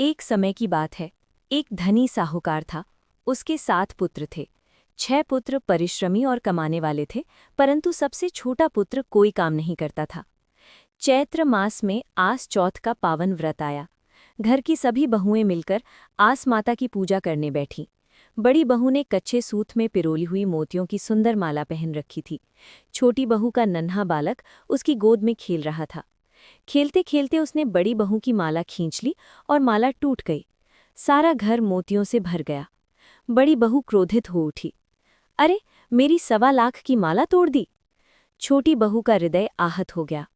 एक समय की बात है। एक धनी साहूकार था। उसके 7 पुत्र थे। 6 पुत्र परिश्रमी और कमाने वाले थे, परंतु सबसे छोटा पुत्र कोई काम नहीं करता था। चैत्र मास में आस चौथ का पावन व्रत आया। घर की सभी बहुएं मिलकर आस माता की पूजा करने बैठीं। बड़ी बहू ने कच्चे सूत में पिरोली हुई मोतियों की सुंदर माला पहन रखी थी। छोटी बहू का नन्हा बालक उसकी गोद में खेल रहा था। खेलते खेलते उसने बड़ी बहू की माला खींच ली और माला टूट गई। सारा घर मोतियों से भर गया। बड़ी बहू क्रोधित हो उठी। अरे, मेरी 1.25 लाख की माला तोड़ दी। छोटी बहू का हृदय आहत हो गया।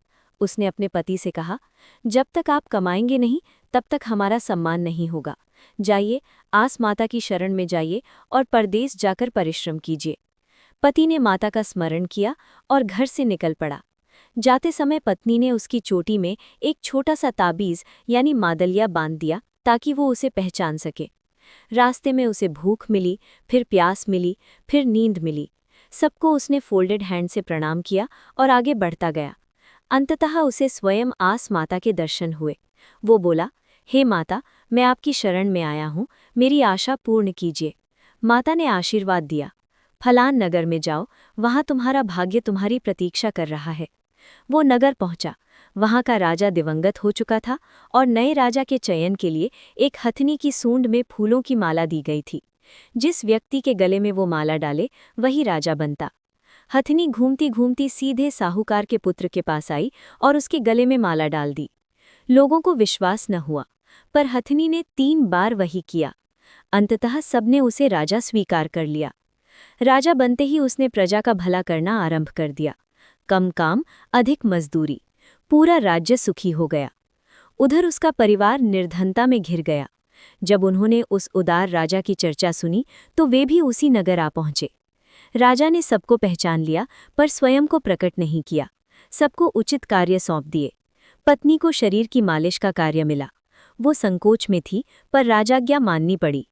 उसने अपने पति से कहा, जब तक आप कमाएंगे नहीं तब तक हमारा सम्मान नहीं होगा। जाइए, आस माता की शरण में जाइए और परदेश जाकर परिश्रम कीजिए। पति ने माता का स्मरण किया और घर से निकल पड़ा। जाते समय पत्नी ने उसकी चोटी में एक छोटा सा ताबीज यानी मादलिया बांध दिया ताकि वो उसे पहचान सके। रास्ते में उसे भूख मिली, फिर प्यास मिली, फिर नींद मिली। सबको उसने फोल्डेड हैंड से प्रणाम किया और आगे बढ़ता गया। अंततः उसे स्वयं आस माता के दर्शन हुए। वो बोला, हे माता, मैं आपकी शरण में आया हूँ, मेरी आशा पूर्ण कीजिए। माता ने आशीर्वाद दिया, फलान नगर में जाओ, वहाँ तुम्हारा भाग्य तुम्हारी प्रतीक्षा कर रहा है। वो नगर पहुंचा। वहां का राजा दिवंगत हो चुका था और नए राजा के चयन के लिए एक हथनी की सूंड में फूलों की माला दी गई थी। जिस व्यक्ति के गले में वो माला डाले वही राजा बनता। हथनी घूमती घूमती सीधे साहूकार के पुत्र के पास आई और उसके गले में माला डाल दी। लोगों को विश्वास न हुआ, पर हथनी ने 3 बार वही किया। अंततः सबने उसे राजा स्वीकार कर लिया। राजा बनते ही उसने प्रजा का भला करना आरंभ कर दिया। कम काम, अधिक मजदूरी, पूरा राज्य सुखी हो गया। उधर उसका परिवार निर्धनता में घिर गया। जब उन्होंने उस उदार राजा की चर्चा सुनी तो वे भी उसी नगर आ पहुंचे। राजा ने सबको पहचान लिया, पर स्वयं को प्रकट नहीं किया। सबको उचित कार्य सौंप दिए। पत्नी को शरीर की मालिश का कार्य मिला। वो संकोच में थी, पर राजाज्ञा माननी पड़ी।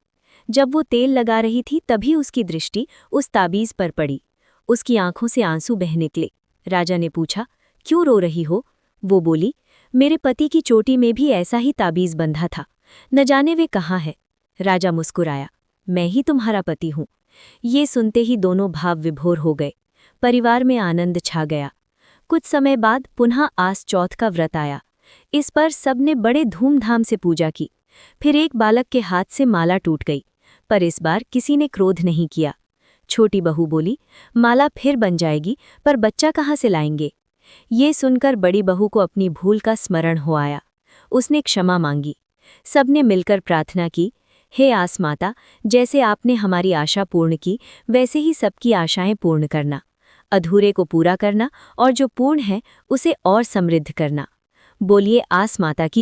जब वो तेल लगा रही थी तभी उसकी दृष्टि उस ताबीज पर पड़ी। उसकी आंखों से आंसू बह निकले। राजा ने पूछा, क्यों रो रही हो? वो बोली, मेरे पति की चोटी में भी ऐसा ही ताबीज बंधा था, न जाने वे कहाँ है। राजा मुस्कुराया, मैं ही तुम्हारा पति हूँ। ये सुनते ही दोनों भाव विभोर हो गए। परिवार में आनंद छा गया। कुछ समय बाद पुनः आस चौथ का व्रत आया। इस पर सबने बड़े धूमधाम से पूजा की। फिर एक बालक के हाथ से माला टूट गई, पर इस बार किसी ने क्रोध नहीं किया। छोटी बहू बोली, माला फिर बन जाएगी, पर बच्चा कहाँ से लाएंगे? ये सुनकर बड़ी बहू को अपनी भूल का स्मरण हो आया। उसने क्षमा मांगी। सबने मिलकर प्रार्थना की, हे आस माता, जैसे आपने हमारी आशा पूर्ण की वैसे ही सबकी आशाएं पूर्ण करना। अधूरे को पूरा करना और जो पूर्ण है उसे और समृद्ध करना। बोलिए आस माता की